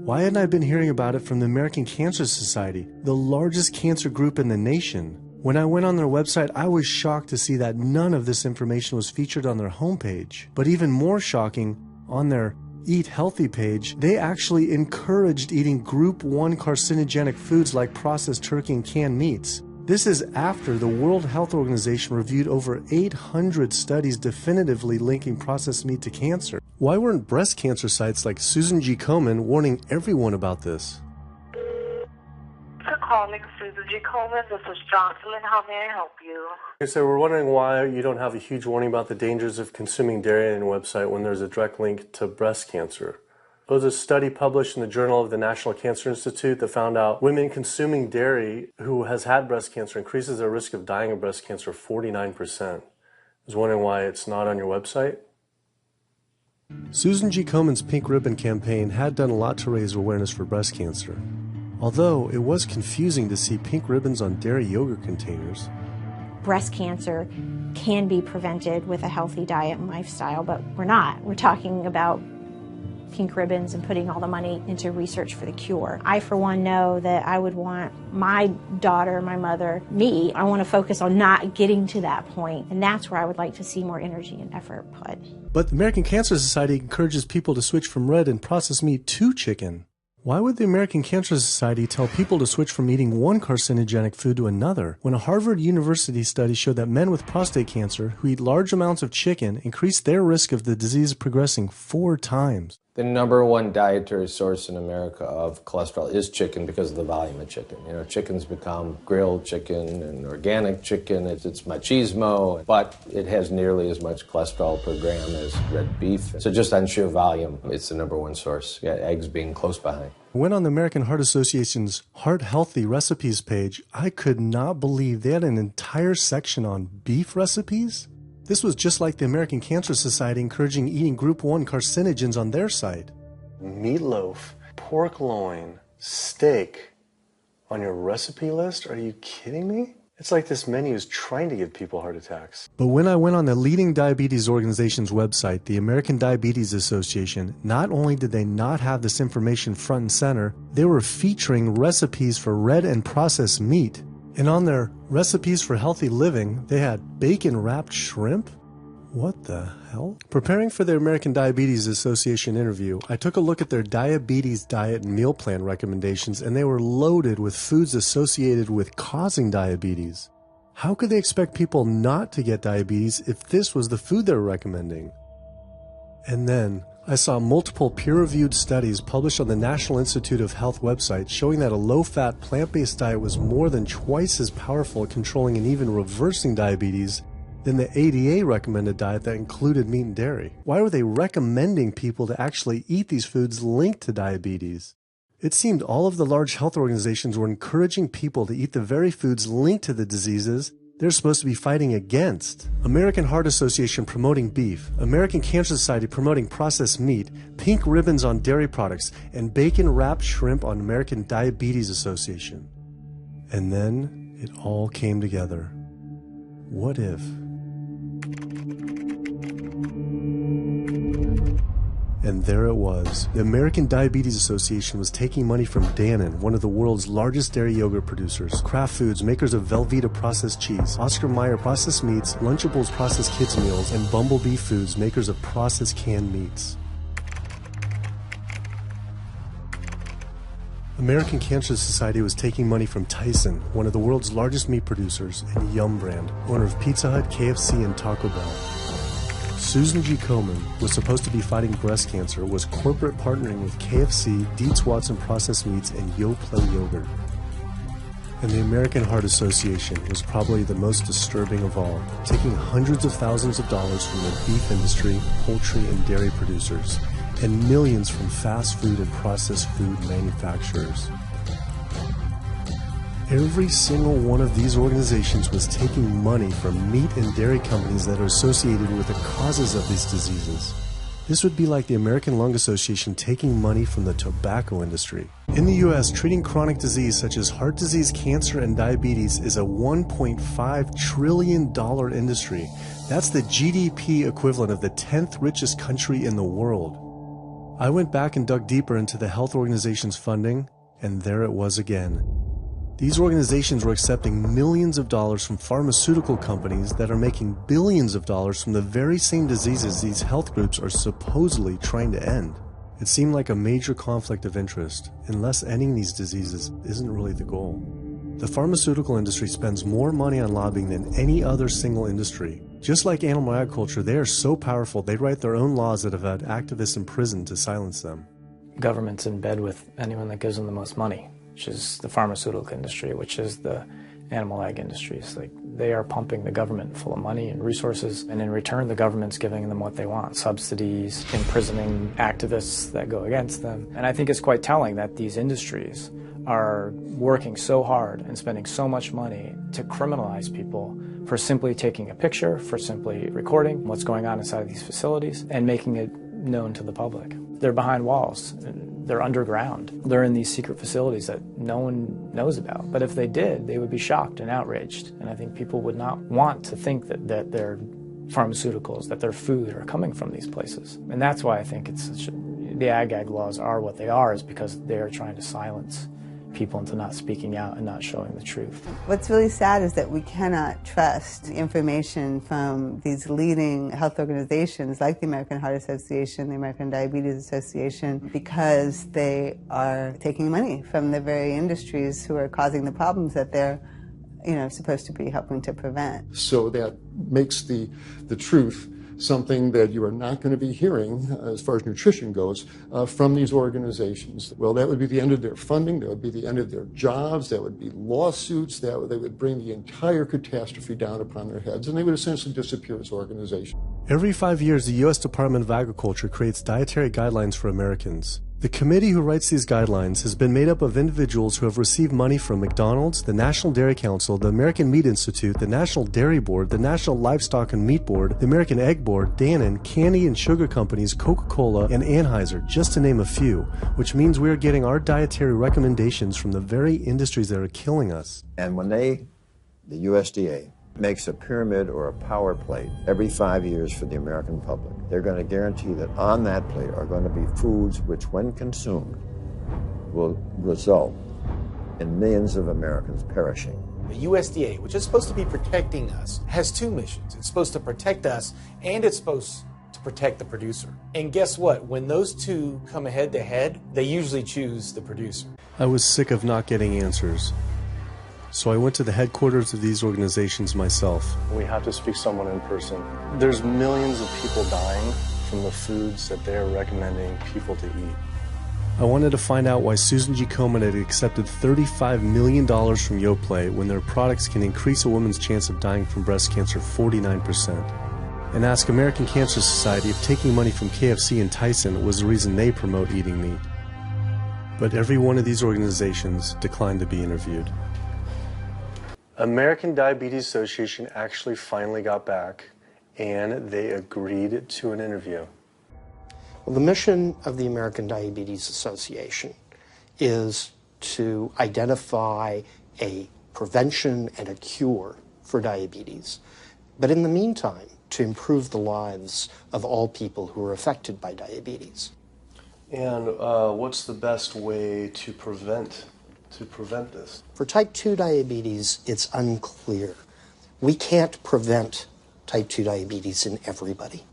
Why hadn't I been hearing about it from the American Cancer Society, the largest cancer group in the nation? When I went on their website, I was shocked to see that none of this information was featured on their homepage. But even more shocking, on their Eat Healthy page, they actually encouraged eating Group 1 carcinogenic foods like processed turkey and canned meats. This is after the World Health Organization reviewed over 800 studies definitively linking processed meat to cancer. Why weren't breast cancer sites like Susan G. Komen warning everyone about this? For calling Susan G. Komen, this is Jocelyn. How may I help you? So we're wondering why you don't have a huge warning about the dangers of consuming dairy on your website when there's a direct link to breast cancer. There was a study published in the Journal of the National Cancer Institute that found out women consuming dairy who has had breast cancer increases their risk of dying of breast cancer 49%. I was wondering why it's not on your website. Susan G. Komen's Pink Ribbon campaign had done a lot to raise awareness for breast cancer. Although it was confusing to see pink ribbons on dairy yogurt containers. Breast cancer can be prevented with a healthy diet and lifestyle, but we're not. We're talking about pink ribbons and putting all the money into research for the cure. I, for one, know that I would want my daughter, my mother, me, I want to focus on not getting to that point, and that's where I would like to see more energy and effort put. But the American Cancer Society encourages people to switch from red and processed meat to chicken. Why would the American Cancer Society tell people to switch from eating one carcinogenic food to another when a Harvard University study showed that men with prostate cancer who eat large amounts of chicken increase their risk of the disease progressing 4 times? The number one dietary source in America of cholesterol is chicken because of the volume of chicken. You know, chicken's become grilled chicken and organic chicken. It's machismo, but it has nearly as much cholesterol per gram as red beef. So just on sheer volume, it's the number one source. Yeah, eggs being close behind. I went on the American Heart Association's Heart Healthy Recipes page. I could not believe they had an entire section on beef recipes. This was just like the American Cancer Society encouraging eating Group 1 carcinogens on their site. Meatloaf, pork loin, steak on your recipe list? Are you kidding me? It's like this menu is trying to give people heart attacks. But when I went on the leading diabetes organization's website, the American Diabetes Association, not only did they not have this information front and center, they were featuring recipes for red and processed meat. And on their recipes for healthy living, they had bacon-wrapped shrimp? What the hell? Preparing for the American Diabetes Association interview, I took a look at their diabetes diet and meal plan recommendations, and they were loaded with foods associated with causing diabetes. How could they expect people not to get diabetes if this was the food they were recommending? And then I saw multiple peer-reviewed studies published on the National Institute of Health website showing that a low-fat, plant-based diet was more than twice as powerful at controlling and even reversing diabetes than the ADA recommended diet that included meat and dairy. Why were they recommending people to actually eat these foods linked to diabetes? It seemed all of the large health organizations were encouraging people to eat the very foods linked to the diseases they're supposed to be fighting against. American Heart Association promoting beef, American Cancer Society promoting processed meat, pink ribbons on dairy products, and bacon-wrapped shrimp on American Diabetes Association. And then it all came together. What if? And there it was. The American Diabetes Association was taking money from Dannon, one of the world's largest dairy yogurt producers, Kraft Foods, makers of Velveeta processed cheese, Oscar Mayer processed meats, Lunchables processed kids meals, and Bumblebee Foods, makers of processed canned meats. American Cancer Society was taking money from Tyson, one of the world's largest meat producers, and Yum Brand, owner of Pizza Hut, KFC, and Taco Bell. Susan G. Komen was supposed to be fighting breast cancer, was corporate partnering with KFC, Dietz Watson Processed Meats, and Yoplait Yogurt. And the American Heart Association was probably the most disturbing of all, taking hundreds of thousands of dollars from the beef industry, poultry, and dairy producers, and millions from fast food and processed food manufacturers. Every single one of these organizations was taking money from meat and dairy companies that are associated with the causes of these diseases. This would be like the American Lung Association taking money from the tobacco industry. In the U.S., treating chronic disease such as heart disease, cancer, and diabetes is a $1.5 trillion industry. That's the GDP equivalent of the 10th richest country in the world. I went back and dug deeper into the health organization's funding, and there it was again. These organizations were accepting millions of dollars from pharmaceutical companies that are making billions of dollars from the very same diseases these health groups are supposedly trying to end. It seemed like a major conflict of interest, unless ending these diseases isn't really the goal. The pharmaceutical industry spends more money on lobbying than any other single industry. Just like animal agriculture, they are so powerful they write their own laws that have had activists in prison to silence them. Government's in bed with anyone that gives them the most money, which is the pharmaceutical industry, which is the animal ag industries. Like, they are pumping the government full of money and resources, and in return the government's giving them what they want: subsidies, imprisoning activists that go against them. And I think it's quite telling that these industries are working so hard and spending so much money to criminalize people for simply taking a picture, for simply recording what's going on inside of these facilities and making it known to the public. They're behind walls. They're underground. They're in these secret facilities that no one knows about. But if they did, they would be shocked and outraged. And I think people would not want to think that their pharmaceuticals, that their food are coming from these places. And that's why I think the ag laws are what they are, is because they are trying to silence people into not speaking out and not showing the truth. What's really sad is that we cannot trust information from these leading health organizations like the American Heart Association, the American Diabetes Association, because they are taking money from the very industries who are causing the problems that they're supposed to be helping to prevent. So that makes the truth something that you are not going to be hearing, as far as nutrition goes, from these organizations. Well, that would be the end of their funding, that would be the end of their jobs, that would be lawsuits, they would bring the entire catastrophe down upon their heads, and they would essentially disappear as organizations. Every 5 years, the U.S. Department of Agriculture creates dietary guidelines for Americans. The committee who writes these guidelines has been made up of individuals who have received money from McDonald's, the National Dairy Council, the American Meat Institute, the National Dairy Board, the National Livestock and Meat Board, the American Egg Board, Dannon, candy and sugar companies, Coca-Cola, and Anheuser, just to name a few, which means we are getting our dietary recommendations from the very industries that are killing us. And when the USDA, makes a pyramid or a power plate every 5 years for the American public, they're going to guarantee that on that plate are going to be foods which, when consumed, will result in millions of Americans perishing. The USDA, which is supposed to be protecting us, has two missions. It's supposed to protect us, and it's supposed to protect the producer. And guess what? When those two come head to head, they usually choose the producer. I was sick of not getting answers. So I went to the headquarters of these organizations myself. We have to speak to someone in person. There's millions of people dying from the foods that they're recommending people to eat. I wanted to find out why Susan G. Komen had accepted $35 million from Yoplait when their products can increase a woman's chance of dying from breast cancer 49%. And ask American Cancer Society if taking money from KFC and Tyson was the reason they promote eating meat. But every one of these organizations declined to be interviewed. American Diabetes Association actually finally got back, and they agreed to an interview. Well, the mission of the American Diabetes Association is to identify a prevention and a cure for diabetes, but in the meantime, to improve the lives of all people who are affected by diabetes. And what's the best way to prevent this? For type 2 diabetes, it's unclear. We can't prevent type 2 diabetes in everybody.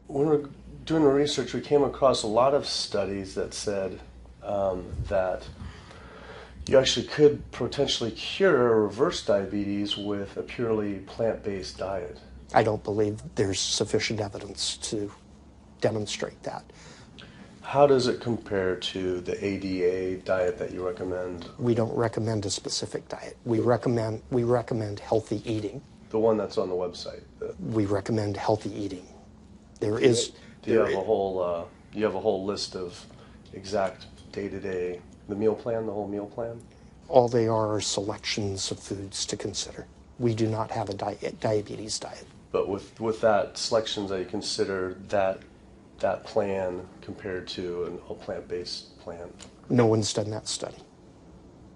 When we're doing the research, we came across a lot of studies that said that you actually could potentially cure or reverse diabetes with a purely plant-based diet. I don't believe there's sufficient evidence to demonstrate that. How does it compare to the ADA diet that you recommend? We don't recommend a specific diet. We recommend healthy eating. The one that's on the website. We recommend healthy eating. Do you have a whole list of exact day-to-day, the whole meal plan? All they are selections of foods to consider. We do not have a diabetes diet. But with that selections that you consider, that plan compared to a plant-based plan? No one's done that study.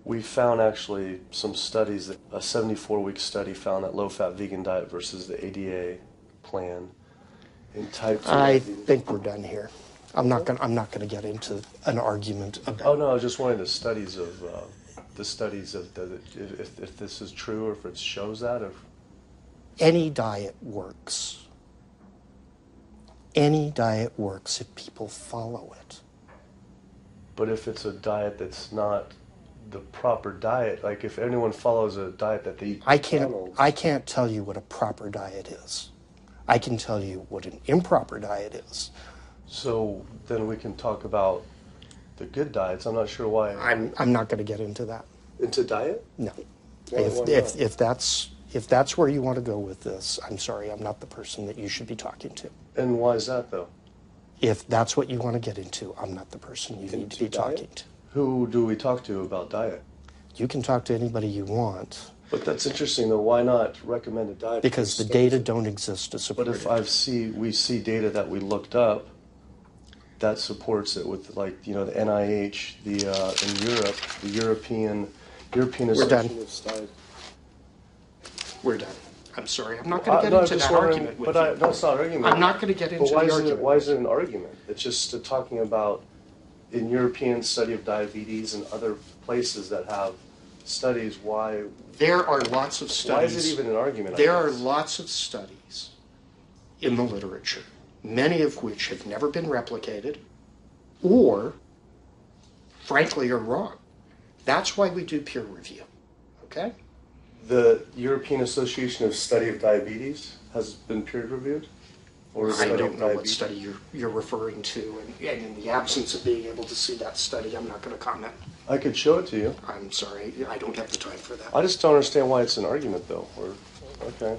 We found actually some studies, that a 74-week study found that low-fat vegan diet versus the ADA plan in type 2 I diabetes. think we're done here. I'm not going to get into an argument about. Oh no, I was just wondering the studies of if this is true or if it shows that. Or Any diet works. Any diet works if people follow it. But if it's a diet that's not the proper diet, like if anyone follows a diet that they eat I can't tell you what a proper diet is. I can tell you what an improper diet is. So then we can talk about the good diets. I'm not sure why. I'm not going to get into that. Into diet? No. Why not? If that's where you want to go with this, I'm sorry, I'm not the person that you should be talking to. And why is that though? If that's what you want to get into, I'm not the person you need to be talking to. Who do we talk to about diet? You can talk to anybody you want. But that's interesting though. Why not recommend a diet? Because the data don't exist to support it. But if we see data that we looked up that supports it with, like, you know, the NIH, in Europe, the European Association of Studies. We're done. I'm sorry. I'm not going to get into that argument with you. No, it's not an argument. I'm not going to get into the argument. Why is it an argument? It's just talking about in European study of diabetes and other places that have studies. Why? There are lots of studies. Why is it even an argument? There are lots of studies in the literature, many of which have never been replicated or, frankly, are wrong. That's why we do peer review, okay? The European Association of Study of Diabetes has been peer reviewed? Or I don't know what study you're referring to, and in the absence of being able to see that study, I'm not going to comment. I could show it to you. I'm sorry, I don't have the time for that. I just don't understand why it's an argument, though. Okay.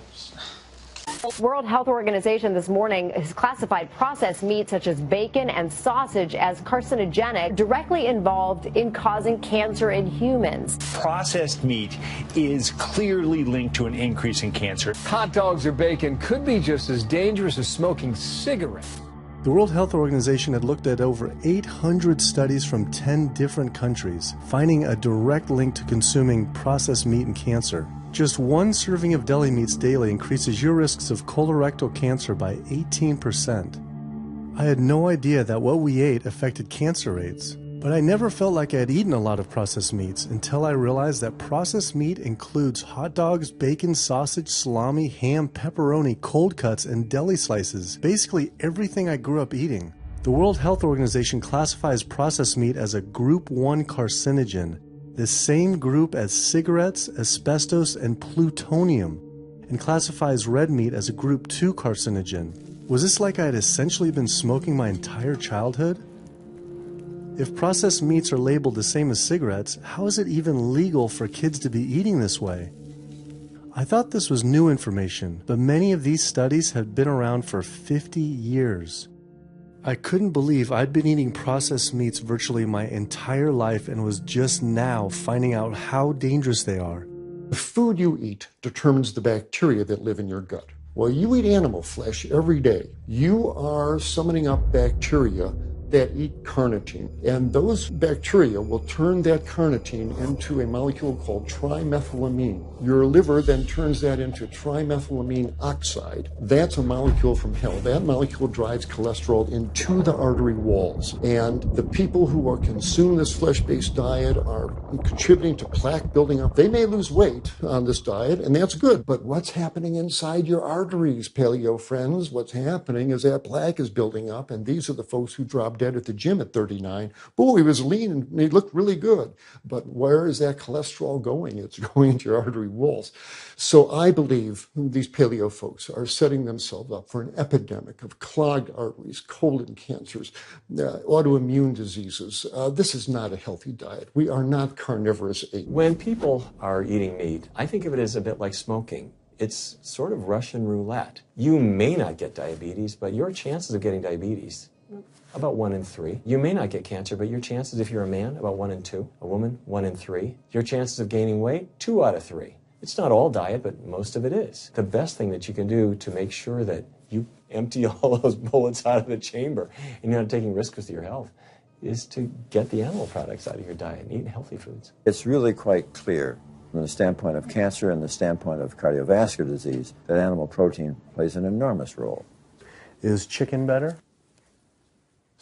World Health Organization this morning has classified processed meat such as bacon and sausage as carcinogenic, directly involved in causing cancer in humans. Processed meat is clearly linked to an increase in cancer. Hot dogs or bacon could be just as dangerous as smoking cigarettes. The World Health Organization had looked at over 800 studies from 10 different countries, finding a direct link to consuming processed meat and cancer. Just one serving of deli meats daily increases your risks of colorectal cancer by 18%. I had no idea that what we ate affected cancer rates, but I never felt like I had eaten a lot of processed meats until I realized that processed meat includes hot dogs, bacon, sausage, salami, ham, pepperoni, cold cuts, and deli slices, basically everything I grew up eating. The World Health Organization classifies processed meat as a Group 1 carcinogen, the same group as cigarettes, asbestos, and plutonium, and classifies red meat as a Group 2 carcinogen. Was this like I had essentially been smoking my entire childhood? If processed meats are labeled the same as cigarettes, how is it even legal for kids to be eating this way? I thought this was new information, but many of these studies have been around for 50 years. I couldn't believe I'd been eating processed meats virtually my entire life and was just now finding out how dangerous they are. The food you eat determines the bacteria that live in your gut. Well, you eat animal flesh every day. You are summoning up bacteria that eat carnitine, and those bacteria will turn that carnitine into a molecule called trimethylamine. Your liver then turns that into trimethylamine oxide. That's a molecule from hell. That molecule drives cholesterol into the artery walls, and the people who are consuming this flesh-based diet are contributing to plaque building up. They may lose weight on this diet, and that's good, but what's happening inside your arteries, paleo friends? What's happening is that plaque is building up, and these are the folks who dropped dead at the gym at 39. Boy, he was lean and he looked really good. But where is that cholesterol going? It's going into your artery walls. So I believe these paleo folks are setting themselves up for an epidemic of clogged arteries, colon cancers, autoimmune diseases. This is not a healthy diet. We are not carnivorous apes. When people are eating meat, I think of it as a bit like smoking. It's sort of Russian roulette. You may not get diabetes, but your chances of getting diabetes, about 1 in 3. You may not get cancer, but your chances, if you're a man, about 1 in 2. A woman, 1 in 3. Your chances of gaining weight, 2 out of 3. It's not all diet, but most of it is. The best thing that you can do to make sure that you empty all those bullets out of the chamber and you're not taking risks with your health is to get the animal products out of your diet and eat healthy foods. It's really quite clear from the standpoint of cancer and the standpoint of cardiovascular disease that animal protein plays an enormous role. Is chicken better?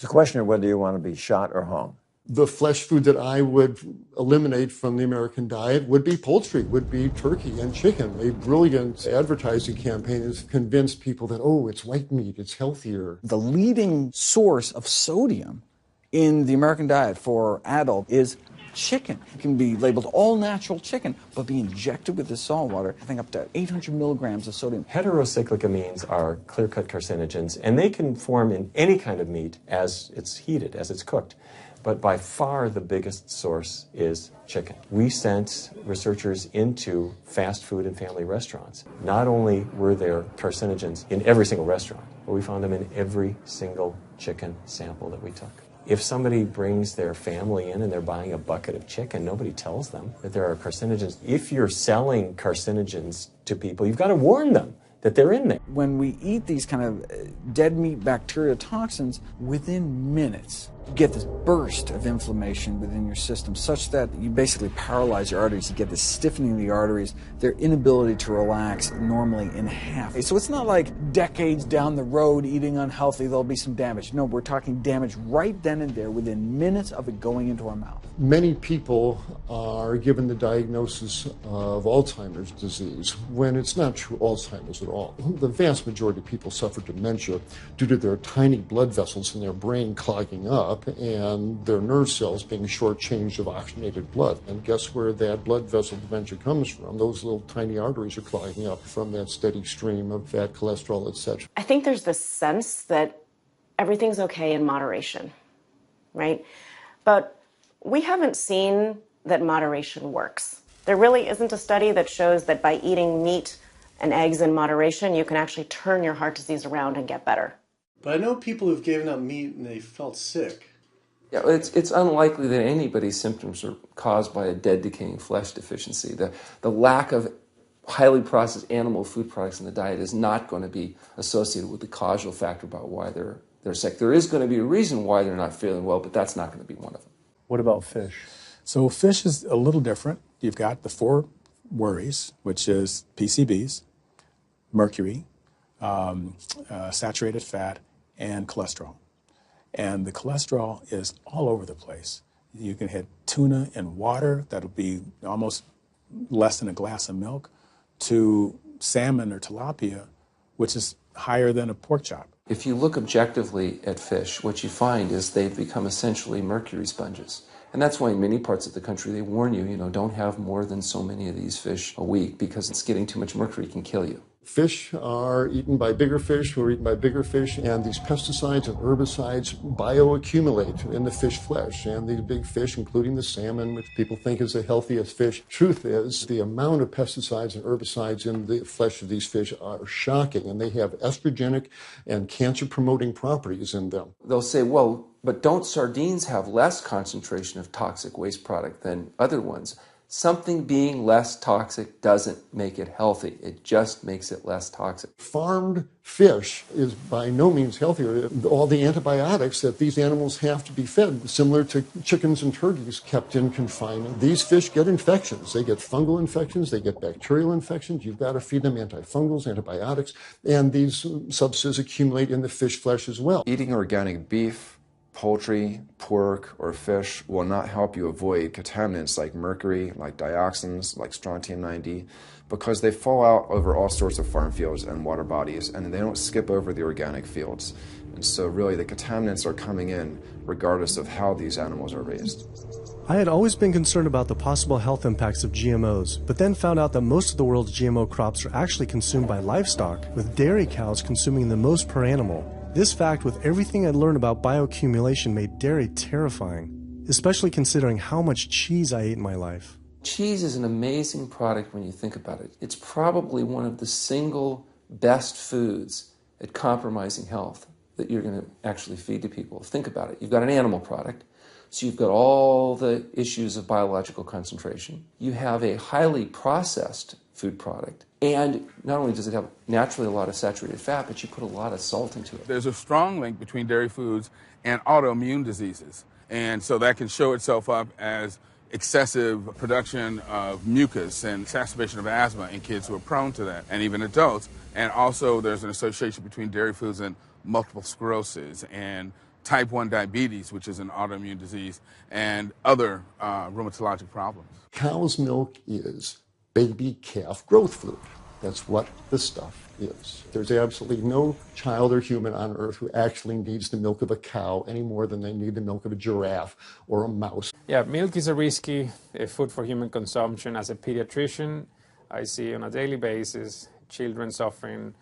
It's a question of whether you want to be shot or hung. The flesh food that I would eliminate from the American diet would be poultry, would be turkey and chicken. A brilliant advertising campaign has convinced people that, oh, it's white meat, it's healthier. The leading source of sodium in the American diet for adult is chicken. It can be labeled all natural chicken, but be injected with the salt water, I think up to 800 milligrams of sodium. Heterocyclic amines are clear-cut carcinogens, and they can form in any kind of meat as it's heated, as it's cooked. But by far the biggest source is chicken. We sent researchers into fast food and family restaurants. Not only were there carcinogens in every single restaurant, but we found them in every single chicken sample that we took. If somebody brings their family in and they're buying a bucket of chicken, nobody tells them that there are carcinogens. If you're selling carcinogens to people, you've got to warn them that they're in there. When we eat these kind of dead meat bacteria toxins, within minutes, you get this burst of inflammation within your system such that you basically paralyze your arteries. You get this stiffening of the arteries, their inability to relax normally in half. So it's not like decades down the road eating unhealthy, there'll be some damage. No, we're talking damage right then and there within minutes of it going into our mouth. Many people are given the diagnosis of Alzheimer's disease when it's not true Alzheimer's at all. The vast majority of people suffer dementia due to their tiny blood vessels in their brain clogging up and their nerve cells being shortchanged of oxygenated blood. And guess where that blood vessel dementia comes from? Those little tiny arteries are clogging up from that steady stream of fat, cholesterol, etc. I think there's this sense that everything's okay in moderation, right? But we haven't seen that moderation works. There really isn't a study that shows that by eating meat and eggs in moderation, you can actually turn your heart disease around and get better. But I know people who've given up meat and they felt sick. Yeah, it's unlikely that anybody's symptoms are caused by a dead, decaying flesh deficiency. The lack of highly processed animal food products in the diet is not going to be associated with the causal factor about why they're sick. There is going to be a reason why they're not feeling well, but that's not going to be one of them. What about fish? So fish is a little different. You've got the four worries, which is PCBs, mercury, saturated fat, and cholesterol. And the cholesterol is all over the place. You can hit tuna in water, that'll be almost less than a glass of milk, to salmon or tilapia, which is higher than a pork chop. If you look objectively at fish, what you find is they've become essentially mercury sponges. And that's why in many parts of the country they warn you, don't have more than so many of these fish a week because it's getting too much mercury can kill you. Fish are eaten by bigger fish who are eaten by bigger fish, and these pesticides and herbicides bioaccumulate in the fish flesh. And these big fish, including the salmon, which people think is the healthiest fish, truth is the amount of pesticides and herbicides in the flesh of these fish are shocking, and they have estrogenic and cancer-promoting properties in them. They'll say, well, but don't sardines have less concentration of toxic waste product than other ones? Something being less toxic doesn't make it healthy. It just makes it less toxic. Farmed fish is by no means healthier. All the antibiotics that these animals have to be fed, similar to chickens and turkeys kept in confinement. These fish get infections. They get fungal infections. They get bacterial infections. You've got to feed them antifungals, antibiotics, and these substances accumulate in the fish flesh as well. Eating organic beef, poultry, pork, or fish will not help you avoid contaminants like mercury, like dioxins, like strontium-90, because they fall out over all sorts of farm fields and water bodies, and they don't skip over the organic fields. And so really the contaminants are coming in regardless of how these animals are raised. I had always been concerned about the possible health impacts of GMOs, but then found out that most of the world's GMO crops are actually consumed by livestock, with dairy cows consuming the most per animal. This fact, with everything I'd learned about bioaccumulation, made dairy terrifying, especially considering how much cheese I ate in my life. Cheese is an amazing product when you think about it. It's probably one of the single best foods at compromising health that you're going to actually feed to people. Think about it. You've got an animal product, so you've got all the issues of biological concentration. You have a highly processed food product. And not only does it have naturally a lot of saturated fat, but you put a lot of salt into it. There's a strong link between dairy foods and autoimmune diseases. And so that can show itself up as excessive production of mucus and exacerbation of asthma in kids who are prone to that, and even adults. And also there's an association between dairy foods and multiple sclerosis and type 1 diabetes, which is an autoimmune disease, and other rheumatologic problems. Cow's milk is baby calf growth fluid. That's what the stuff is. There's absolutely no child or human on earth who actually needs the milk of a cow any more than they need the milk of a giraffe or a mouse. Yeah, milk is a risky food for human consumption. As a pediatrician, I see on a daily basis children suffering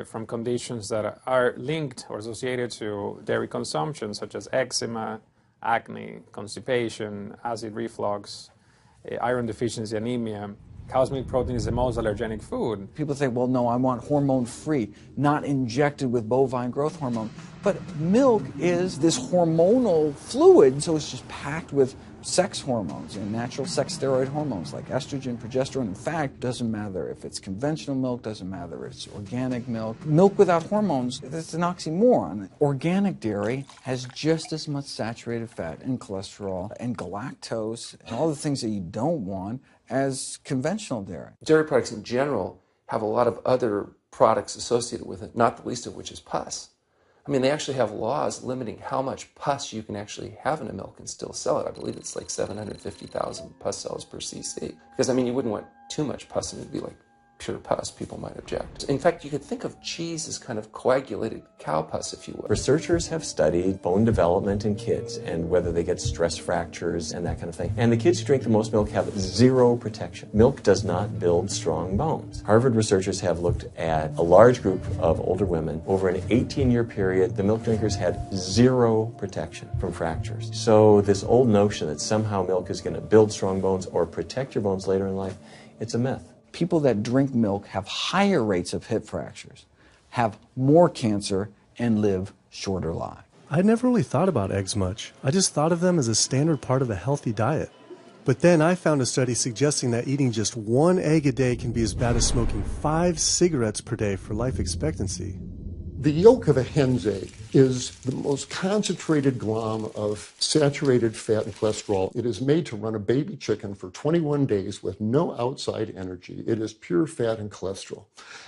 from conditions that are linked or associated to dairy consumption, such as eczema, acne, constipation, acid reflux, iron deficiency, anemia. Cow's milk protein is the most allergenic food. People say, well, no, I want hormone-free, not injected with bovine growth hormone. But milk is this hormonal fluid, so it's just packed with sex hormones and natural sex steroid hormones like estrogen, progesterone. In fact, doesn't matter if it's conventional milk, doesn't matter if it's organic milk. Milk without hormones, it's an oxymoron. Organic dairy has just as much saturated fat and cholesterol and galactose and all the things that you don't want as conventional dairy. Dairy products in general have a lot of other products associated with it, not the least of which is pus. I mean, they actually have laws limiting how much pus you can actually have in a milk and still sell it. I believe it's like 750,000 pus cells per cc. Because, I mean, you wouldn't want too much pus and it'd be like pure pus. People might object. In fact, you could think of cheese as kind of coagulated cow pus, if you will. Researchers have studied bone development in kids and whether they get stress fractures and that kind of thing. And the kids who drink the most milk have zero protection. Milk does not build strong bones. Harvard researchers have looked at a large group of older women. Over an 18-year period, the milk drinkers had zero protection from fractures. So this old notion that somehow milk is going to build strong bones or protect your bones later in life, it's a myth. People that drink milk have higher rates of hip fractures, have more cancer, and live shorter lives. I never really thought about eggs much. I just thought of them as a standard part of a healthy diet. But then I found a study suggesting that eating just one egg a day can be as bad as smoking 5 cigarettes per day for life expectancy. The yolk of a hen's egg is the most concentrated glom of saturated fat and cholesterol. It is made to run a baby chicken for 21 days with no outside energy. It is pure fat and cholesterol.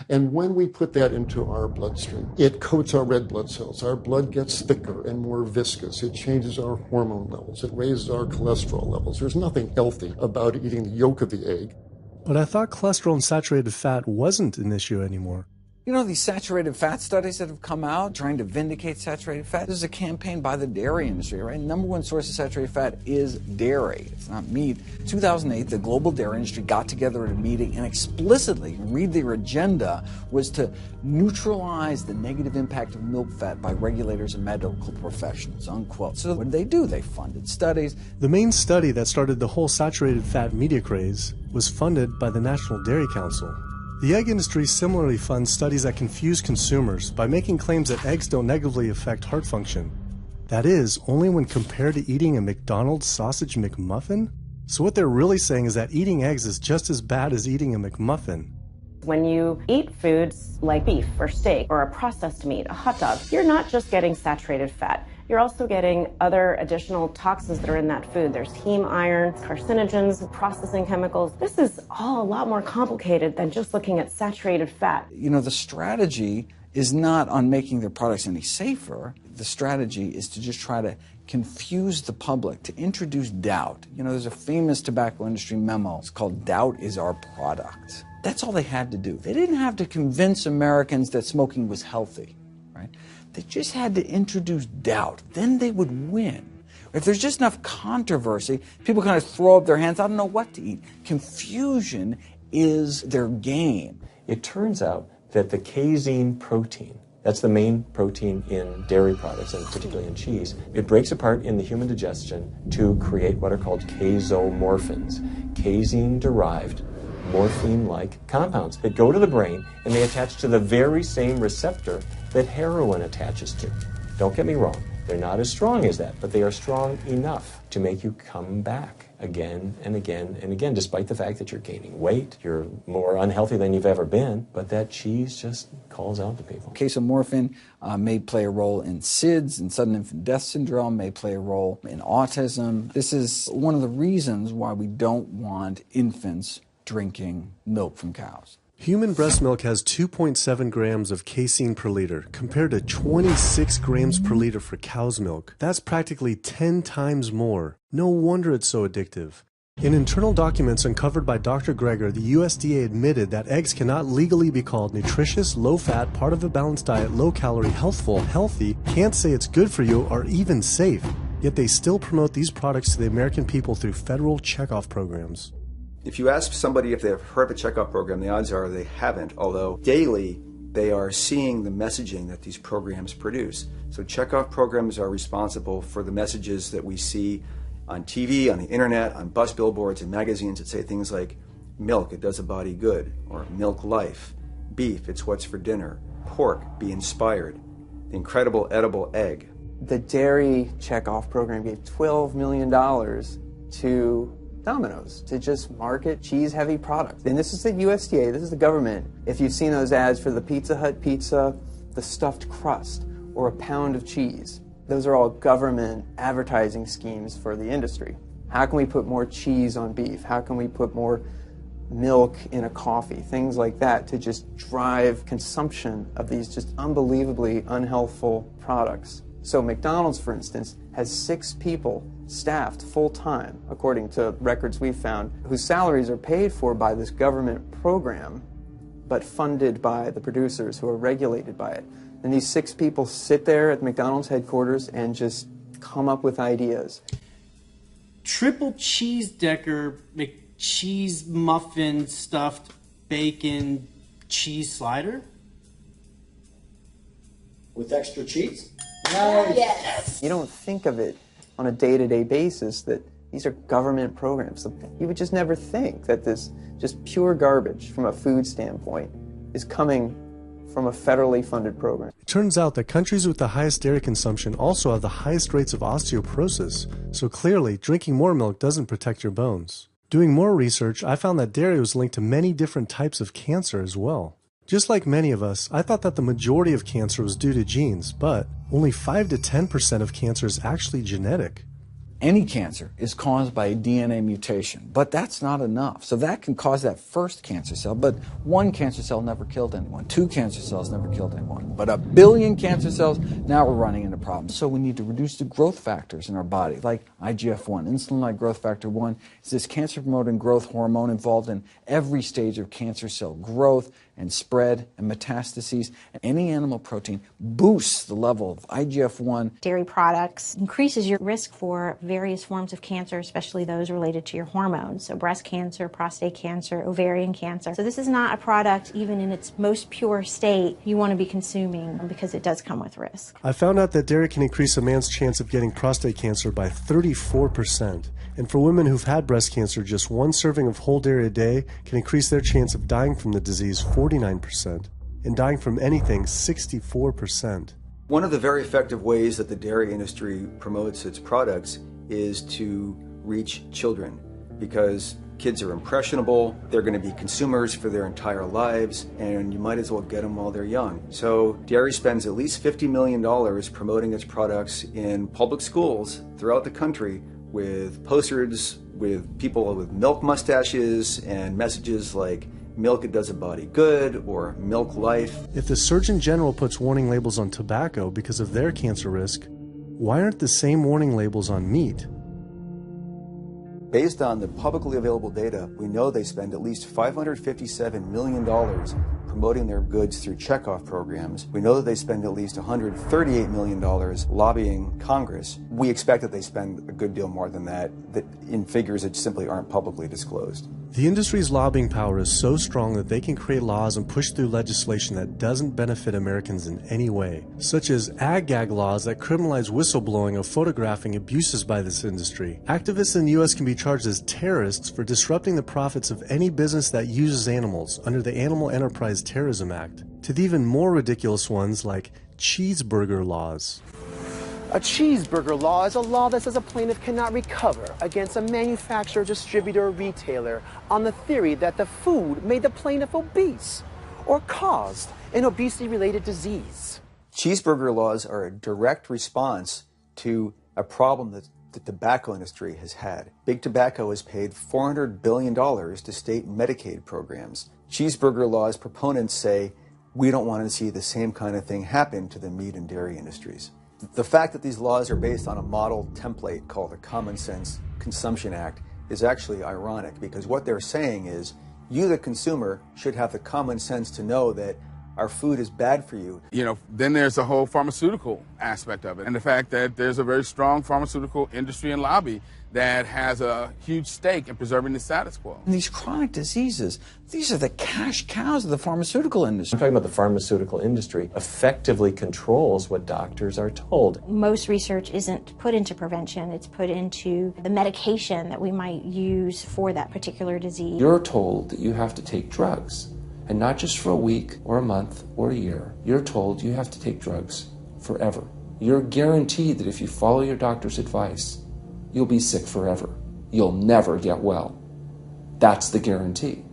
And when we put that into our bloodstream, it coats our red blood cells. Our blood gets thicker and more viscous. It changes our hormone levels. It raises our cholesterol levels. There's nothing healthy about eating the yolk of the egg. But I thought cholesterol and saturated fat wasn't an issue anymore. You know, these saturated fat studies that have come out trying to vindicate saturated fat, this is a campaign by the dairy industry, right? Number one source of saturated fat is dairy. It's not meat. 2008, the global dairy industry got together at a meeting and explicitly, read their agenda, was to neutralize the negative impact of milk fat by regulators and medical professionals, unquote. So what did? They funded studies. The main study that started the whole saturated fat media craze was funded by the National Dairy Council. The egg industry similarly funds studies that confuse consumers by making claims that eggs don't negatively affect heart function. That is, only when compared to eating a McDonald's sausage McMuffin? So what they're really saying is that eating eggs is just as bad as eating a McMuffin. When you eat foods like beef or steak or a processed meat, a hot dog, you're not just getting saturated fat. You're also getting other additional toxins that are in that food. There's heme iron, carcinogens, processing chemicals. This is all a lot more complicated than just looking at saturated fat. You know, the strategy is not on making their products any safer. The strategy is to just try to confuse the public, to introduce doubt. You know, there's a famous tobacco industry memo. It's called Doubt is Our Product. That's all they had to do. They didn't have to convince Americans that smoking was healthy, right? They just had to introduce doubt. Then they would win. If there's just enough controversy, people kind of throw up their hands, I don't know what to eat. Confusion is their game. It turns out that the casein protein, that's the main protein in dairy products, and particularly in cheese, it breaks apart in the human digestion to create what are called casomorphins, casein-derived morphine-like compounds that go to the brain and they attach to the very same receptor that heroin attaches to. Don't get me wrong, they're not as strong as that, but they are strong enough to make you come back again and again and again, despite the fact that you're gaining weight, you're more unhealthy than you've ever been, but that cheese just calls out to people. Casomorphin may play a role in SIDS, in sudden infant death syndrome, may play a role in autism. This is one of the reasons why we don't want infants drinking milk from cows. Human breast milk has 2.7 grams of casein per liter, compared to 26 grams per liter for cow's milk. That's practically 10 times more. No wonder it's so addictive. In internal documents uncovered by Dr. Greger, the USDA admitted that eggs cannot legally be called nutritious, low-fat, part of a balanced diet, low-calorie, healthful, healthy, can't say it's good for you, or even safe. Yet they still promote these products to the American people through federal checkoff programs. If you ask somebody if they've heard of a checkoff program, the odds are they haven't, although daily they are seeing the messaging that these programs produce. So checkoff programs are responsible for the messages that we see on TV, on the internet, on bus billboards and magazines that say things like, milk, it does a body good, or milk life, beef, it's what's for dinner, pork, be inspired, the incredible edible egg. The dairy checkoff program gave $12 million to Domino's to just market cheese-heavy products. And this is the USDA, this is the government. If you've seen those ads for the Pizza Hut pizza, the stuffed crust, or a pound of cheese, those are all government advertising schemes for the industry. How can we put more cheese on beef? How can we put more milk in a coffee? Things like that to just drive consumption of these just unbelievably unhealthful products. So McDonald's, for instance, has 6 people staffed full-time, according to records we've found, whose salaries are paid for by this government program, but funded by the producers who are regulated by it. And these 6 people sit there at McDonald's headquarters and just come up with ideas. Triple cheese decker McCheese muffin stuffed bacon cheese slider? With extra cheese? Nice. Yes. You don't think of it on a day-to-day basis that these are government programs. You would just never think that this just pure garbage from a food standpoint is coming from a federally funded program. It turns out that countries with the highest dairy consumption also have the highest rates of osteoporosis, so clearly drinking more milk doesn't protect your bones. Doing more research, I found that dairy was linked to many different types of cancer as well. Just like many of us, I thought that the majority of cancer was due to genes, but only 5 to 10% of cancer is actually genetic. Any cancer is caused by a DNA mutation, but that's not enough. So that can cause that first cancer cell, but 1 cancer cell never killed anyone. 2 cancer cells never killed anyone. But 1 billion cancer cells, now we're running into problems. So we need to reduce the growth factors in our body, like IGF-1. Insulin-like growth factor 1 is this cancer-promoting growth hormone involved in every stage of cancer cell growth and spread and metastases. Any animal protein boosts the level of IGF-1. Dairy products increases your risk for various forms of cancer, especially those related to your hormones. So breast cancer, prostate cancer, ovarian cancer. So this is not a product, even in its most pure state, you want to be consuming because it does come with risk. I found out that dairy can increase a man's chance of getting prostate cancer by 34%. And for women who've had breast cancer, just 1 serving of whole dairy a day can increase their chance of dying from the disease 49%, and dying from anything 64%. One of the very effective ways that the dairy industry promotes its products is to reach children, because kids are impressionable, they're going to be consumers for their entire lives, and you might as well get them while they're young. So dairy spends at least $50 million promoting its products in public schools throughout the country, with posters with people with milk mustaches and messages like milk, it does a body good, or milk life. If the Surgeon General puts warning labels on tobacco because of their cancer risk, why aren't the same warning labels on meat? Based on the publicly available data, we know they spend at least $557 million promoting their goods through checkoff programs. We know that they spend at least $138 million lobbying Congress. We expect that they spend a good deal more than that in figures that simply aren't publicly disclosed. The industry's lobbying power is so strong that they can create laws and push through legislation that doesn't benefit Americans in any way, such as ag-gag laws that criminalize whistleblowing or photographing abuses by this industry. Activists in the U.S. can be charged as terrorists for disrupting the profits of any business that uses animals under the Animal Enterprise Terrorism Act, to the even more ridiculous ones like cheeseburger laws. A cheeseburger law is a law that says a plaintiff cannot recover against a manufacturer, distributor, or retailer on the theory that the food made the plaintiff obese or caused an obesity-related disease. Cheeseburger laws are a direct response to a problem that the tobacco industry has had. Big Tobacco has paid $400 billion to state Medicaid programs. Cheeseburger law's proponents say, we don't want to see the same kind of thing happen to the meat and dairy industries. The fact that these laws are based on a model template called the Common Sense Consumption Act is actually ironic, because what they're saying is, you, the consumer, should have the common sense to know that our food is bad for you. You know, then there's the whole pharmaceutical aspect of it, and the fact that there's a very strong pharmaceutical industry and lobby that has a huge stake in preserving the status quo. And these chronic diseases, these are the cash cows of the pharmaceutical industry. I'm talking about the pharmaceutical industry effectively controls what doctors are told. Most research isn't put into prevention, it's put into the medication that we might use for that particular disease. You're told that you have to take drugs, and not just for a week or a month or a year. You're told you have to take drugs forever. You're guaranteed that if you follow your doctor's advice, you'll be sick forever. You'll never get well. That's the guarantee.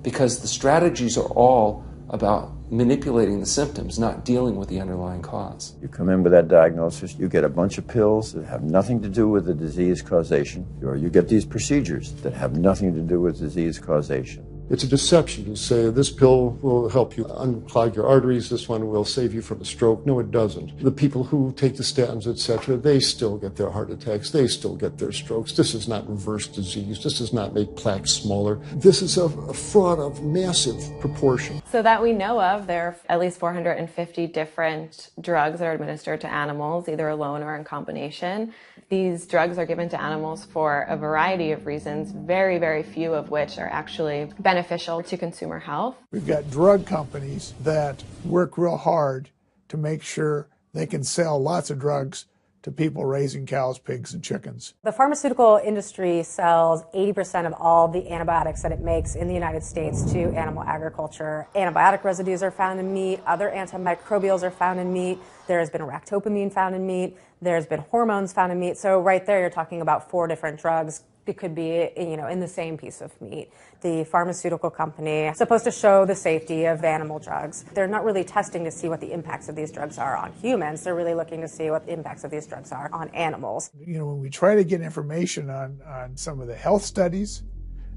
Because the strategies are all about manipulating the symptoms, not dealing with the underlying cause. You come in with that diagnosis, you get a bunch of pills that have nothing to do with the disease causation, or you get these procedures that have nothing to do with disease causation. It's a deception to say this pill will help you unclog your arteries, this one will save you from a stroke. No, it doesn't. The people who take the statins, etc., they still get their heart attacks, they still get their strokes. This does not reverse disease. This does not make plaques smaller. This is a fraud of massive proportion. So that we know of, there are at least 450 different drugs that are administered to animals, either alone or in combination. These drugs are given to animals for a variety of reasons, very, very few of which are actually beneficial to consumer health. We've got drug companies that work real hard to make sure they can sell lots of drugs to people raising cows, pigs, and chickens. The pharmaceutical industry sells 80% of all the antibiotics that it makes in the United States to animal agriculture. Antibiotic residues are found in meat, other antimicrobials are found in meat, there has been ractopamine found in meat, there's been hormones found in meat. So right there you're talking about 4 different drugs. It could be, in the same piece of meat. The pharmaceutical company is supposed to show the safety of animal drugs. They're not really testing to see what the impacts of these drugs are on humans. They're really looking to see what the impacts of these drugs are on animals. When we try to get information on some of the health studies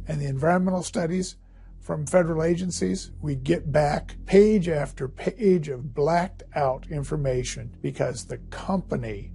and the environmental studies from federal agencies, we get back page after page of blacked out information because the company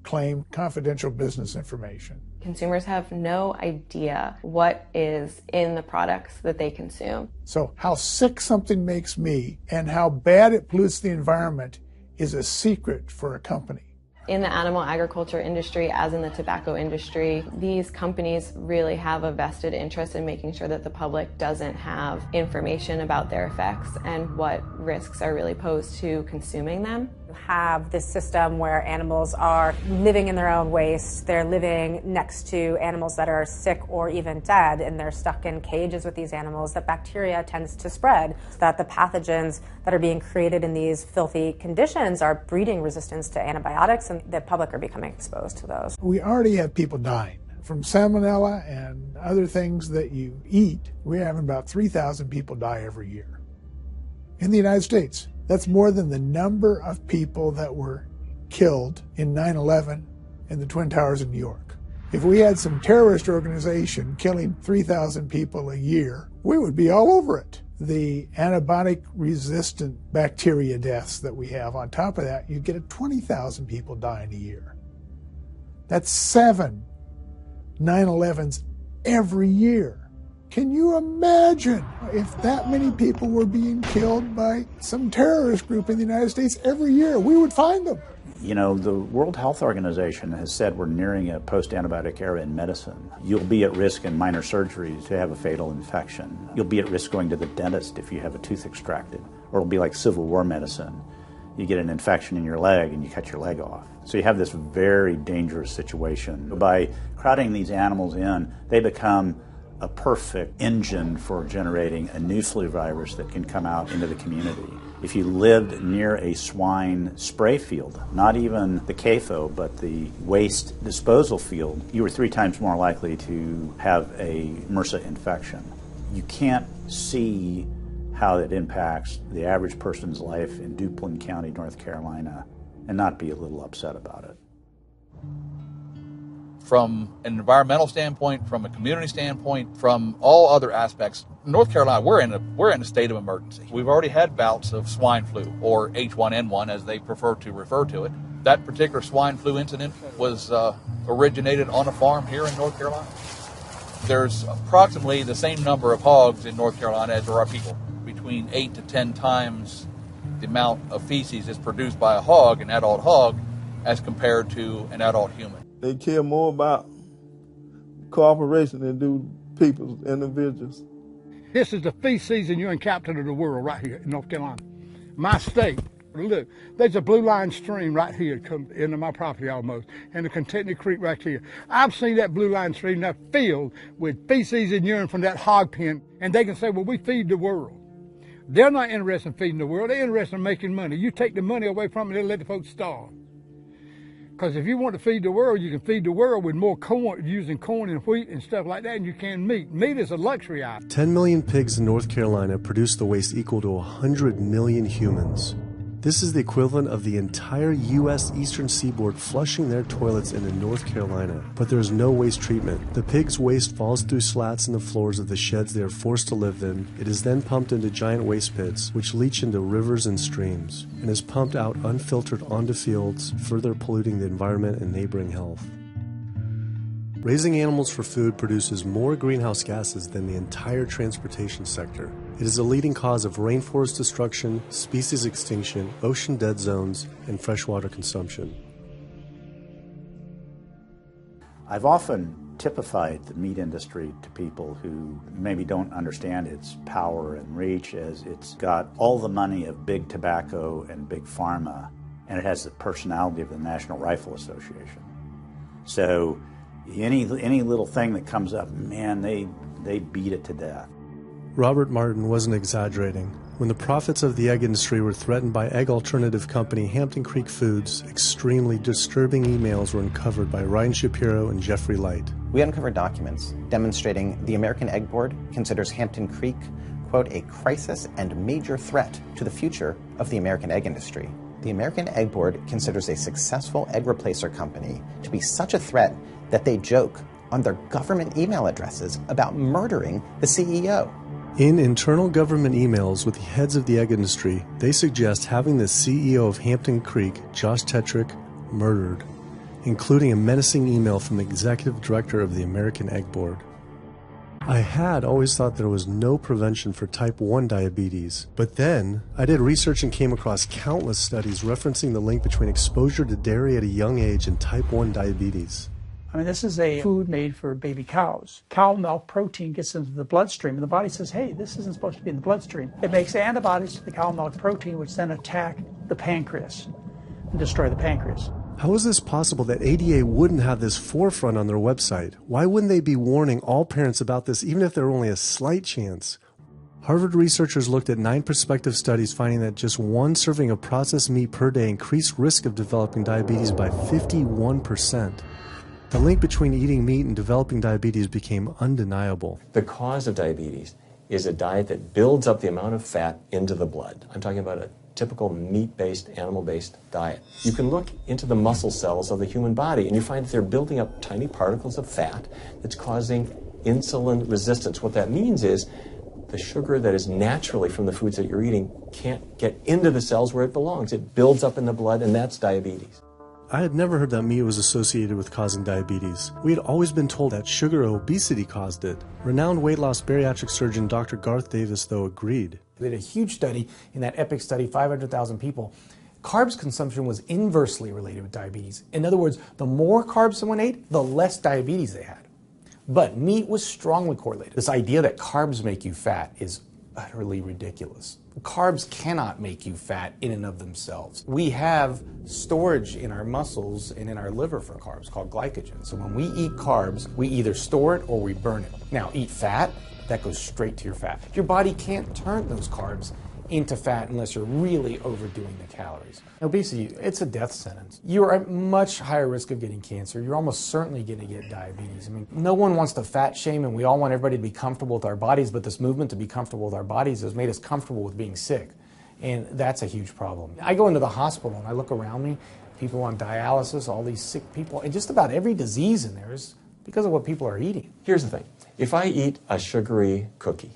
claimed confidential business information. Consumers have no idea what is in the products that they consume. So how sick something makes me and how bad it pollutes the environment is a secret for a company. In the animal agriculture industry, as in the tobacco industry, these companies really have a vested interest in making sure that the public doesn't have information about their effects and what risks are really posed to consuming them. You have this system where animals are living in their own waste. They're living next to animals that are sick or even dead, and they're stuck in cages with these animals that bacteria tends to spread, so that the pathogens that are being created in these filthy conditions are breeding resistance to antibiotics, and the public are becoming exposed to those. We already have people dying from salmonella and other things that you eat. We're having about 3,000 people die every year in the United States. That's more than the number of people that were killed in 9/11 in the Twin Towers in New York. If we had some terrorist organization killing 3,000 people a year, we would be all over it. The antibiotic-resistant bacteria deaths that we have, on top of that, you get 20,000 people dying a year. That's 7 9/11s every year. Can you imagine if that many people were being killed by some terrorist group in the United States every year? We would find them. The World Health Organization has said we're nearing a post-antibiotic era in medicine. You'll be at risk in minor surgeries to have a fatal infection. You'll be at risk going to the dentist if you have a tooth extracted. Or it'll be like Civil War medicine. You get an infection in your leg and you cut your leg off. So you have this very dangerous situation. By crowding these animals in, they become a perfect engine for generating a new flu virus that can come out into the community. If you lived near a swine spray field, not even the CAFO, but the waste disposal field, you were 3 times more likely to have a MRSA infection. You can't see how it impacts the average person's life in Duplin County, North Carolina, and not be a little upset about it. from an environmental standpoint, from a community standpoint, from all other aspects. North Carolina, we're in a state of emergency. We've already had bouts of swine flu, or H1N1 as they prefer to refer to it. That particular swine flu incident was originated on a farm here in North Carolina. There's approximately the same number of hogs in North Carolina as there are people. Between 8 to 10 times the amount of feces is produced by a hog, an adult hog, as compared to an adult human. They care more about cooperation than do people, individuals. This is the feast season urine capital of the world right here in North Carolina. My state. Look, there's a Blue Line stream right here come into my property almost, and the Contentney Creek right here. I've seen that Blue Line stream now filled with feces and urine from that hog pen, and they can say, well, we feed the world. They're not interested in feeding the world. They're interested in making money. You take the money away from them, they'll let the folks starve. Because if you want to feed the world, you can feed the world with more corn, using corn and wheat and stuff like that, and you can meat. Meat is a luxury item. 10 million pigs in North Carolina produce the waste equal to 100 million humans. This is the equivalent of the entire U.S. eastern seaboard flushing their toilets into North Carolina. But there is no waste treatment. The pigs' waste falls through slats in the floors of the sheds they are forced to live in. It is then pumped into giant waste pits, which leach into rivers and streams, and is pumped out unfiltered onto fields, further polluting the environment and neighboring health. Raising animals for food produces more greenhouse gases than the entire transportation sector. It is a leading cause of rainforest destruction, species extinction, ocean dead zones, and freshwater consumption. I've often typified the meat industry to people who maybe don't understand its power and reach, as it's got all the money of big tobacco and big pharma, and it has the personality of the National Rifle Association. So any little thing that comes up, man, they beat it to death. Robert Martin wasn't exaggerating. When the profits of the egg industry were threatened by egg alternative company Hampton Creek Foods, extremely disturbing emails were uncovered by Ryan Shapiro and Jeffrey Light. We uncovered documents demonstrating the American Egg Board considers Hampton Creek, quote, a crisis and major threat to the future of the American egg industry. The American Egg Board considers a successful egg replacer company to be such a threat that they joke on their government email addresses about murdering the CEO. In internal government emails with the heads of the egg industry, they suggest having the CEO of Hampton Creek, Josh Tetrick, murdered, including a menacing email from the executive director of the American Egg Board. I had always thought there was no prevention for type 1 diabetes, but then I did research and came across countless studies referencing the link between exposure to dairy at a young age and type 1 diabetes. I mean, this is a food made for baby cows. Cow milk protein gets into the bloodstream, and the body says, hey, this isn't supposed to be in the bloodstream. It makes antibodies to the cow milk protein, which then attack the pancreas and destroy the pancreas. How is this possible that ADA wouldn't have this forefront on their website? Why wouldn't they be warning all parents about this, even if there were only a slight chance? Harvard researchers looked at 9 prospective studies finding that just one serving of processed meat per day increased risk of developing diabetes by 51%. The link between eating meat and developing diabetes became undeniable. The cause of diabetes is a diet that builds up the amount of fat into the blood. I'm talking about a typical meat-based, animal-based diet. You can look into the muscle cells of the human body and you find that they're building up tiny particles of fat that's causing insulin resistance. What that means is the sugar that is naturally from the foods that you're eating can't get into the cells where it belongs. It builds up in the blood, and that's diabetes. I had never heard that meat was associated with causing diabetes. We had always been told that sugar or obesity caused it. Renowned weight loss bariatric surgeon Dr. Garth Davis, though, agreed. They did a huge study in that EPIC study, 500,000 people. Carbs consumption was inversely related with diabetes. In other words, the more carbs someone ate, the less diabetes they had. But meat was strongly correlated. This idea that carbs make you fat is utterly ridiculous. Carbs cannot make you fat in and of themselves. We have storage in our muscles and in our liver for carbs called glycogen. So when we eat carbs, we either store it or we burn it. Now, eat fat, that goes straight to your fat. Your body can't turn those carbs into fat unless you're really overdoing the calories. Obesity, it's a death sentence. You are at much higher risk of getting cancer. You're almost certainly going to get diabetes. I mean, no one wants to fat shame, and we all want everybody to be comfortable with our bodies, but this movement to be comfortable with our bodies has made us comfortable with being sick, and that's a huge problem. I go into the hospital and I look around me, people on dialysis, all these sick people, and just about every disease in there is because of what people are eating. Here's the thing. If I eat a sugary cookie,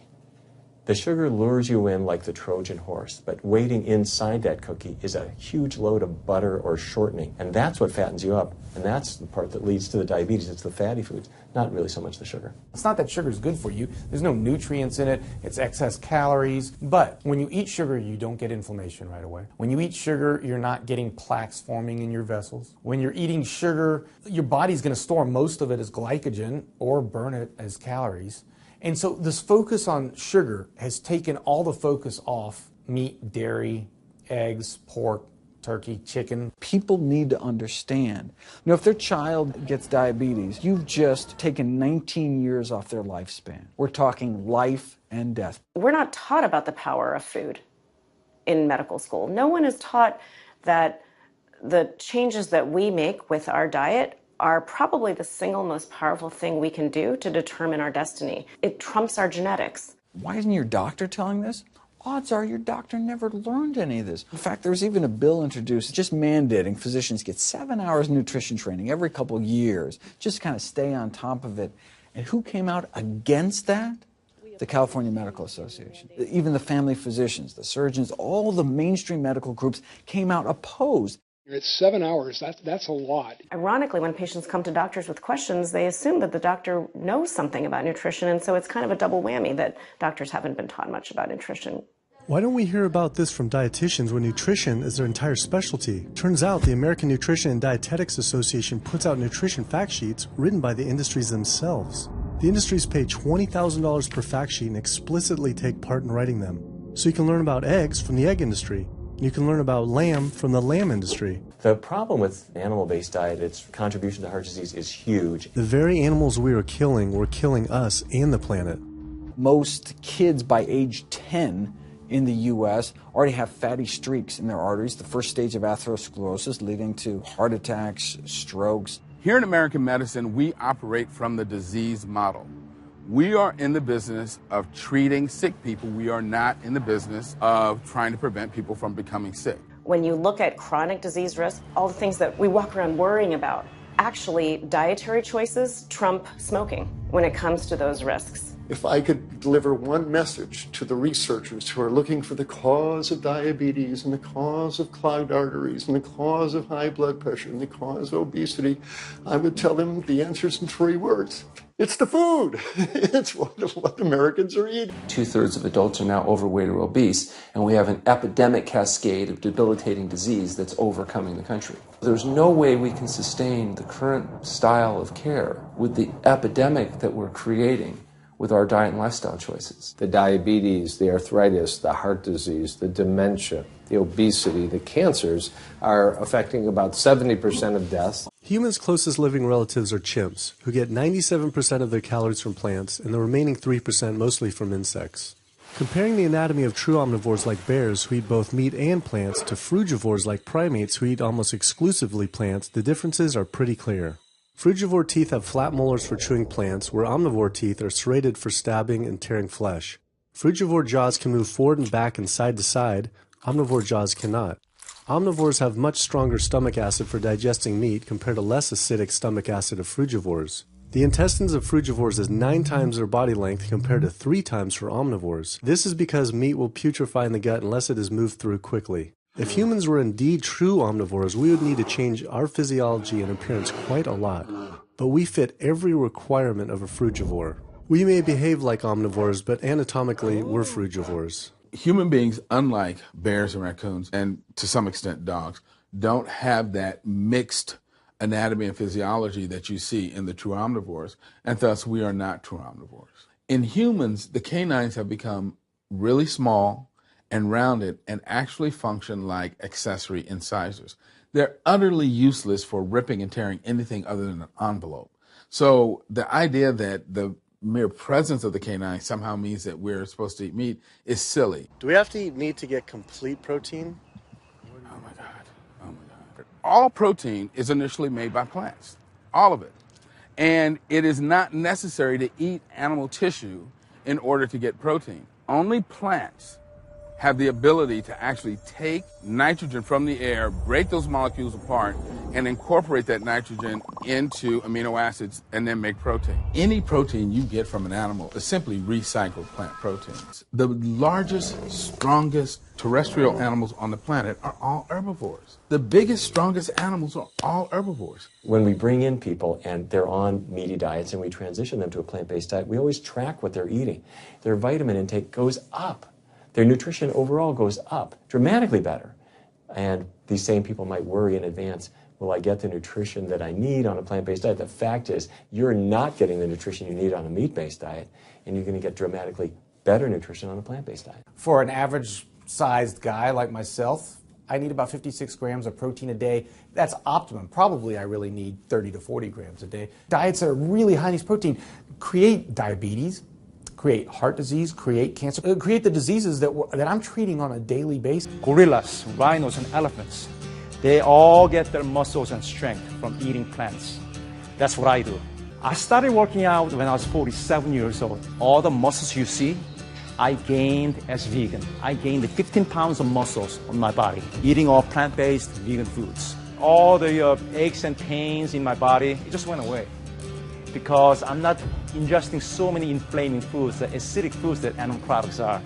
the sugar lures you in like the Trojan horse, but waiting inside that cookie is a huge load of butter or shortening, and that's what fattens you up, and that's the part that leads to the diabetes. It's the fatty foods, not really so much the sugar. It's not that sugar is good for you. There's no nutrients in it. It's excess calories. But when you eat sugar, you don't get inflammation right away. When you eat sugar, you're not getting plaques forming in your vessels. When you're eating sugar, your body's going to store most of it as glycogen or burn it as calories. And so this focus on sugar has taken all the focus off meat, dairy, eggs, pork, turkey, chicken. People need to understand. You know, if their child gets diabetes, you've just taken 19 years off their lifespan. We're talking life and death. We're not taught about the power of food in medical school. No one is taught that the changes that we make with our diet are probably the single most powerful thing we can do to determine our destiny. It trumps our genetics. Why isn't your doctor telling this? Odds are your doctor never learned any of this. In fact, there was even a bill introduced just mandating physicians get 7 hours of nutrition training every couple of years, just to kind of stay on top of it. And who came out against that? The California Medical Association. Even the family physicians, the surgeons, all the mainstream medical groups came out opposed. It's 7 hours. That's a lot. Ironically, when patients come to doctors with questions, they assume that the doctor knows something about nutrition, and so it's kind of a double whammy that doctors haven't been taught much about nutrition. Why don't we hear about this from dietitians when nutrition is their entire specialty? Turns out the American Nutrition and Dietetics Association puts out nutrition fact sheets written by the industries themselves. The industries pay $20,000 per fact sheet and explicitly take part in writing them. So you can learn about eggs from the egg industry. You can learn about lamb from the lamb industry. The problem with animal-based diet, its contribution to heart disease is huge. The very animals we are killing were killing us and the planet. Most kids by age 10 in the U.S. already have fatty streaks in their arteries, the first stage of atherosclerosis leading to heart attacks, strokes. Here in American medicine, we operate from the disease model. We are in the business of treating sick people. We are not in the business of trying to prevent people from becoming sick. When you look at chronic disease risk, all the things that we walk around worrying about, actually dietary choices trump smoking when it comes to those risks. If I could deliver one message to the researchers who are looking for the cause of diabetes and the cause of clogged arteries and the cause of high blood pressure and the cause of obesity, I would tell them the answer's in 3 words. It's the food. It's what Americans are eating. 2/3 of adults are now overweight or obese, and we have an epidemic cascade of debilitating disease that's overcoming the country. There's no way we can sustain the current style of care with the epidemic that we're creating with our diet and lifestyle choices. The diabetes, the arthritis, the heart disease, the dementia, the obesity, the cancers are affecting about 70% of deaths. Humans' closest living relatives are chimps, who get 97% of their calories from plants and the remaining 3% mostly from insects. Comparing the anatomy of true omnivores like bears, who eat both meat and plants, to frugivores like primates, who eat almost exclusively plants, the differences are pretty clear. Frugivore teeth have flat molars for chewing plants, where omnivore teeth are serrated for stabbing and tearing flesh. Frugivore jaws can move forward and back and side to side. Omnivore jaws cannot. Omnivores have much stronger stomach acid for digesting meat compared to less acidic stomach acid of frugivores. The intestines of frugivores is 9 times their body length compared to 3 times for omnivores. This is because meat will putrefy in the gut unless it is moved through quickly. If humans were indeed true omnivores, we would need to change our physiology and appearance quite a lot. But we fit every requirement of a frugivore. We may behave like omnivores, but anatomically, we're frugivores. Human beings, unlike bears and raccoons, and to some extent dogs, don't have that mixed anatomy and physiology that you see in the true omnivores, and thus we are not true omnivores. In humans, the canines have become really small and rounded and actually function like accessory incisors. They're utterly useless for ripping and tearing anything other than an envelope. So the idea that the mere presence of the canine somehow means that we're supposed to eat meat is silly. Do we have to eat meat to get complete protein? Oh my God. All protein is initially made by plants, all of it. And it is not necessary to eat animal tissue in order to get protein. Only plants have the ability to actually take nitrogen from the air, break those molecules apart, and incorporate that nitrogen into amino acids and then make protein. Any protein you get from an animal is simply recycled plant proteins. The largest, strongest terrestrial animals on the planet are all herbivores. The biggest, strongest animals are all herbivores. When we bring in people and they're on meaty diets and we transition them to a plant-based diet, we always track what they're eating. Their vitamin intake goes up. Their nutrition overall goes up, dramatically better. And these same people might worry in advance, will I get the nutrition that I need on a plant-based diet? The fact is, you're not getting the nutrition you need on a meat-based diet, and you're going to get dramatically better nutrition on a plant-based diet. For an average-sized guy like myself, I need about 56 grams of protein a day. That's optimum. Probably I really need 30 to 40 grams a day. Diets that are really high in these protein create diabetes, create heart disease, create cancer, create the diseases that I'm treating on a daily basis. Gorillas, rhinos, and elephants, they all get their muscles and strength from eating plants. That's what I do. I started working out when I was 47 years old. All the muscles you see, I gained as vegan. I gained 15 pounds of muscles on my body, eating all plant-based vegan foods. All the aches and pains in my body, it just went away. Because I'm not ingesting so many inflaming foods, the acidic foods that animal products are.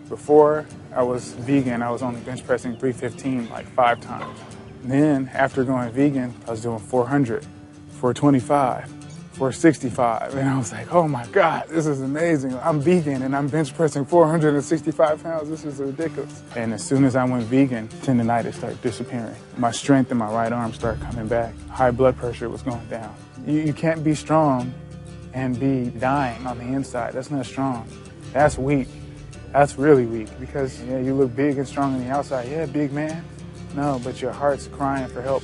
Before I was vegan, I was only bench pressing 315 like 5 times. Then after going vegan, I was doing 400, 425, 465. And I was like, oh my God, this is amazing. I'm vegan and I'm bench pressing 465 pounds. This is ridiculous. And as soon as I went vegan, tendinitis started disappearing. My strength in my right arm started coming back. High blood pressure was going down. You can't be strong and be dying on the inside. That's not strong. That's weak. That's really weak because you look big and strong on the outside. Yeah, big man. No, but your heart's crying for help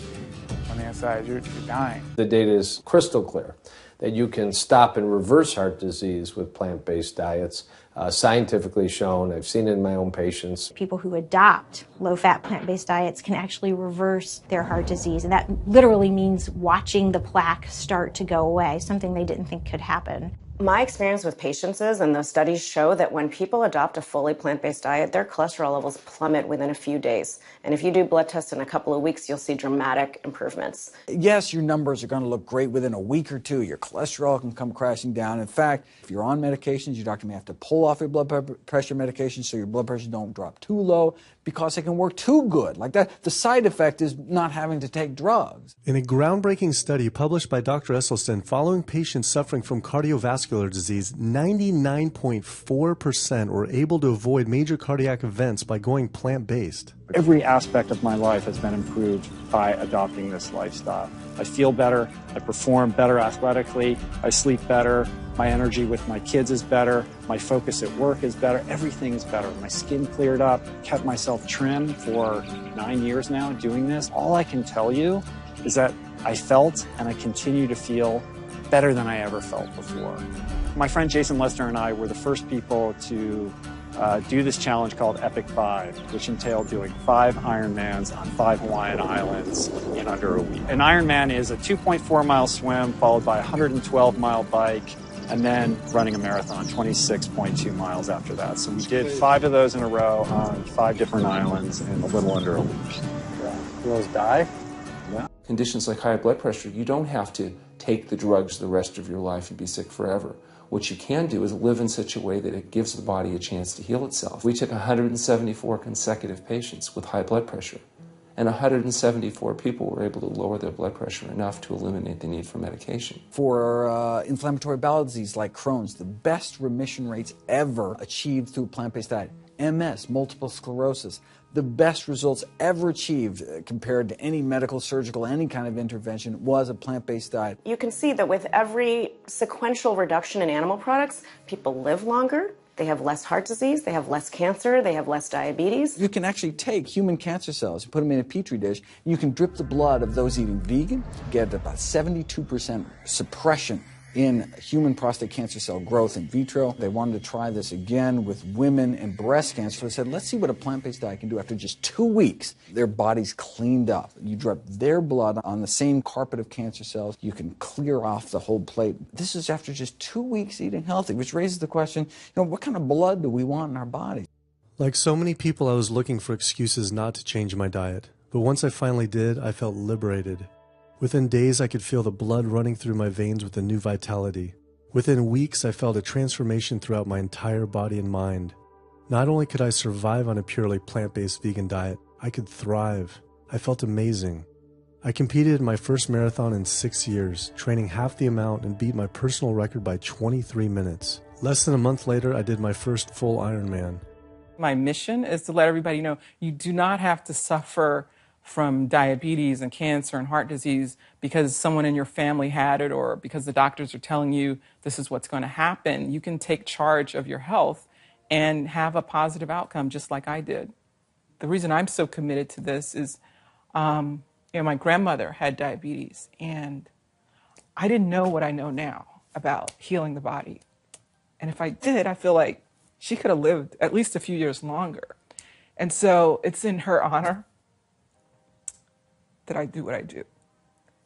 on the inside. You're dying. The data is crystal clear that you can stop and reverse heart disease with plant-based diets. Scientifically shown, I've seen it in my own patients. People who adopt low-fat plant-based diets can actually reverse their heart disease, and that literally means watching the plaque start to go away, something they didn't think could happen. My experience with patients is, and those studies show, that when people adopt a fully plant-based diet, their cholesterol levels plummet within a few days. And if you do blood tests in a couple of weeks, you'll see dramatic improvements. Yes, your numbers are going to look great within a week or two. Your cholesterol can come crashing down. In fact, if you're on medications, your doctor may have to pull off your blood pressure medication so your blood pressure don't drop too low because it can work too good. Like that, the side effect is not having to take drugs. In a groundbreaking study published by Dr. Esselstyn following patients suffering from cardiovascular disease, 99.4% were able to avoid major cardiac events by going plant-based. Every aspect of my life has been improved by adopting this lifestyle. I feel better, I perform better athletically, I sleep better, my energy with my kids is better, my focus at work is better, everything is better. My skin cleared up, kept myself trim for 9 years now doing this. All I can tell you is that I felt and I continue to feel better than I ever felt before. My friend Jason Lester and I were the first people to do this challenge called Epic 5, which entailed doing 5 Ironmans on 5 Hawaiian islands in under a week. An Ironman is a 2.4-mile swim followed by a 112-mile bike and then running a marathon, 26.2 miles after that. So we did 5 of those in a row on 5 different islands in a little under a week. You almost die? Yeah. Conditions like high blood pressure, you don't have to take the drugs the rest of your life and be sick forever. What you can do is live in such a way that it gives the body a chance to heal itself. We took 174 consecutive patients with high blood pressure, and 174 people were able to lower their blood pressure enough to eliminate the need for medication. For inflammatory bowel disease like Crohn's, the best remission rates ever achieved through plant-based diet. MS, multiple sclerosis, the best results ever achieved compared to any medical, surgical, any kind of intervention was a plant-based diet. You can see that with every sequential reduction in animal products, people live longer, they have less heart disease, they have less cancer, they have less diabetes. You can actually take human cancer cells, put them in a petri dish, and you can drip the blood of those eating vegan, get about 72% suppression in human prostate cancer cell growth in vitro. They wanted to try this again with women and breast cancer. So they said, let's see what a plant-based diet can do. After just 2 weeks, their bodies cleaned up. You drop their blood on the same carpet of cancer cells. You can clear off the whole plate. This is after just 2 weeks eating healthy, which raises the question, what kind of blood do we want in our bodies? Like so many people, I was looking for excuses not to change my diet, but once I finally did, I felt liberated. Within days, I could feel the blood running through my veins with a new vitality. Within weeks, I felt a transformation throughout my entire body and mind. Not only could I survive on a purely plant-based vegan diet, I could thrive. I felt amazing. I competed in my first marathon in 6 years, training half the amount and beat my personal record by 23 minutes. Less than a month later, I did my first full Ironman. My mission is to let everybody know you do not have to suffer from diabetes and cancer and heart disease because someone in your family had it or because the doctors are telling you this is what's going to happen. You can take charge of your health and have a positive outcome just like I did. The reason I'm so committed to this is, my grandmother had diabetes and I didn't know what I know now about healing the body. And if I did, I feel like she could have lived at least a few years longer. And so it's in her honor that I do what I do.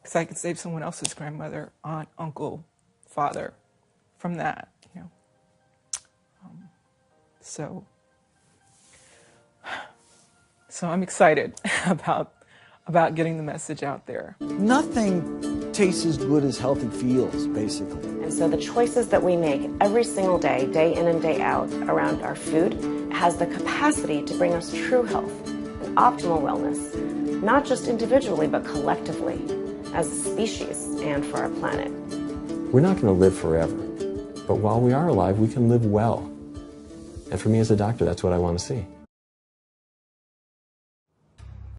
Because I could save someone else's grandmother, aunt, uncle, father from that, So I'm excited about getting the message out there. Nothing tastes as good as healthy feels, basically. And so the choices that we make every single day, day in and day out, around our food has the capacity to bring us true health and optimal wellness, not just individually, but collectively, as a species and for our planet. We're not going to live forever, but while we are alive, we can live well. And for me as a doctor, that's what I want to see.